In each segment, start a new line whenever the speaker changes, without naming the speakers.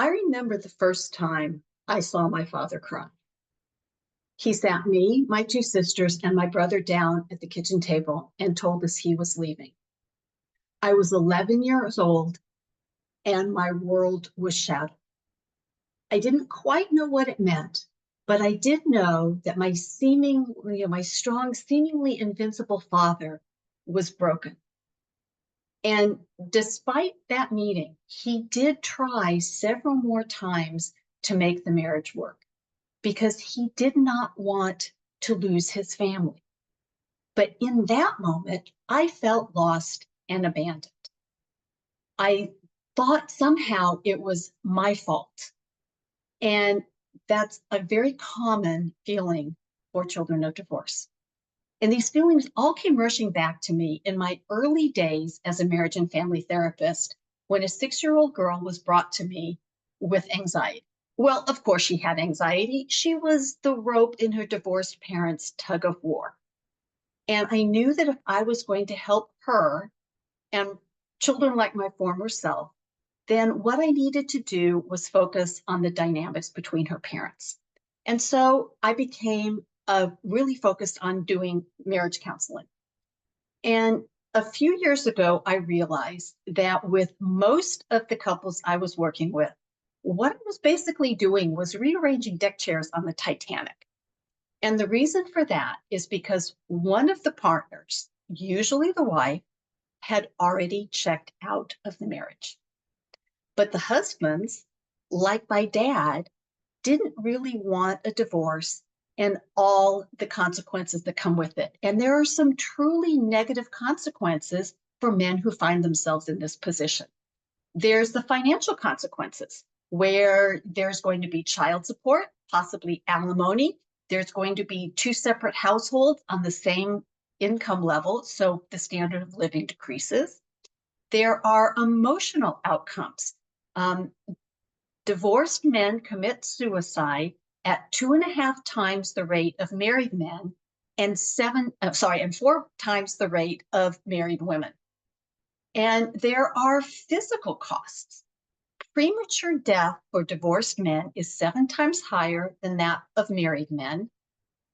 I remember the first time I saw my father cry. He sat me, my two sisters, and my brother down at the kitchen table and told us he was leaving. I was 11 years old and my world was shattered. I didn't quite know what it meant, but I did know that my strong, seemingly invincible father was broken. And despite that meeting, he did try several more times to make the marriage work because he did not want to lose his family. But in that moment, I felt lost and abandoned. I thought somehow it was my fault. And that's a very common feeling for children of divorce. And these feelings all came rushing back to me in my early days as a marriage and family therapist when a 6-year-old girl was brought to me with anxiety. Well, of course, she had anxiety. She was the rope in her divorced parents' tug of war. And I knew that if I was going to help her and children like my former self, then what I needed to do was focus on the dynamics between her parents. And so I became really focused on doing marriage counseling. And a few years ago, I realized that with most of the couples I was working with, what I was basically doing was rearranging deck chairs on the Titanic. And the reason for that is because one of the partners, usually the wife, had already checked out of the marriage. But the husbands, like my dad, didn't really want a divorce and all the consequences that come with it. And there are some truly negative consequences for men who find themselves in this position. There's the financial consequences, where there's going to be child support, possibly alimony. There's going to be two separate households on the same income level, so the standard of living decreases. There are emotional outcomes. Divorced men commit suicide at 2.5 times the rate of married men and 4 times the rate of married women. And there are physical costs. Premature death for divorced men is 7 times higher than that of married men.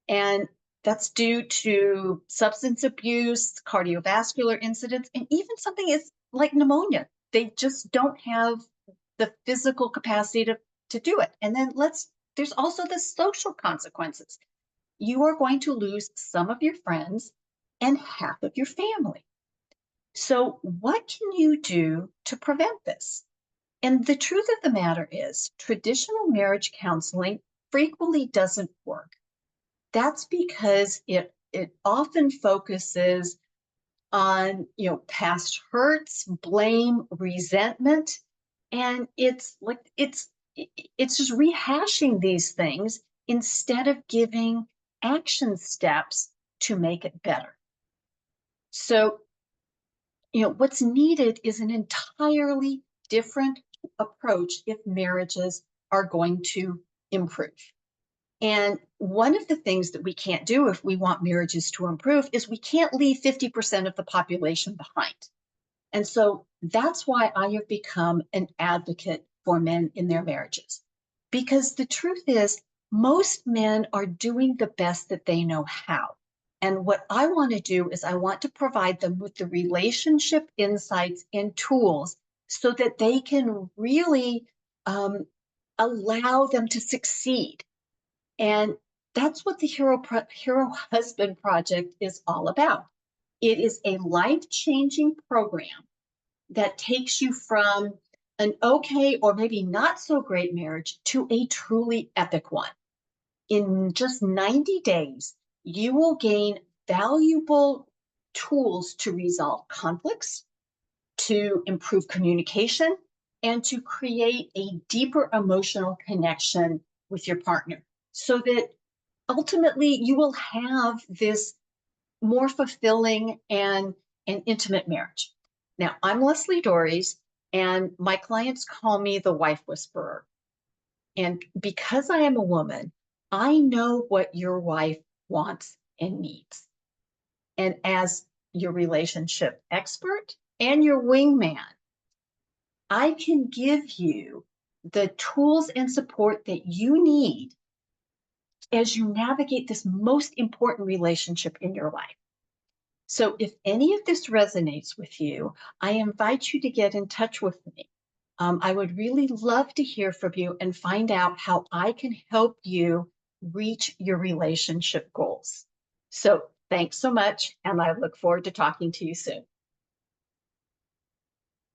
And that's due to substance abuse, cardiovascular incidents, and even something is like pneumonia. They just don't have the physical capacity to do it. And then there's also the social consequences. You are going to lose some of your friends and half of your family. So what can you do to prevent this? And the truth of the matter is, traditional marriage counseling frequently doesn't work. That's because it often focuses on past hurts, blame, resentment, and it's just rehashing these things instead of giving action steps to make it better. So, what's needed is an entirely different approach if marriages are going to improve. And one of the things that we can't do if we want marriages to improve is we can't leave 50% of the population behind. And so that's why I have become an advocate for men in their marriages. Because the truth is, most men are doing the best that they know how. And what I want to do is I want to provide them with the relationship insights and tools so that they can really allow them to succeed. And that's what the Hero Husband Project is all about. It is a life-changing program that takes you from an okay or maybe not so great marriage to a truly epic one. In just 90 days, you will gain valuable tools to resolve conflicts, to improve communication, and to create a deeper emotional connection with your partner so that ultimately you will have this more fulfilling and intimate marriage. Now, I'm Leslie Dories, and my clients call me the wife whisperer. And because I am a woman, I know what your wife wants and needs. And as your relationship expert and your wingman, I can give you the tools and support that you need as you navigate this most important relationship in your life. So if any of this resonates with you, I invite you to get in touch with me. I would really love to hear from you and find out how I can help you reach your relationship goals. So thanks so much, and I look forward to talking to you soon.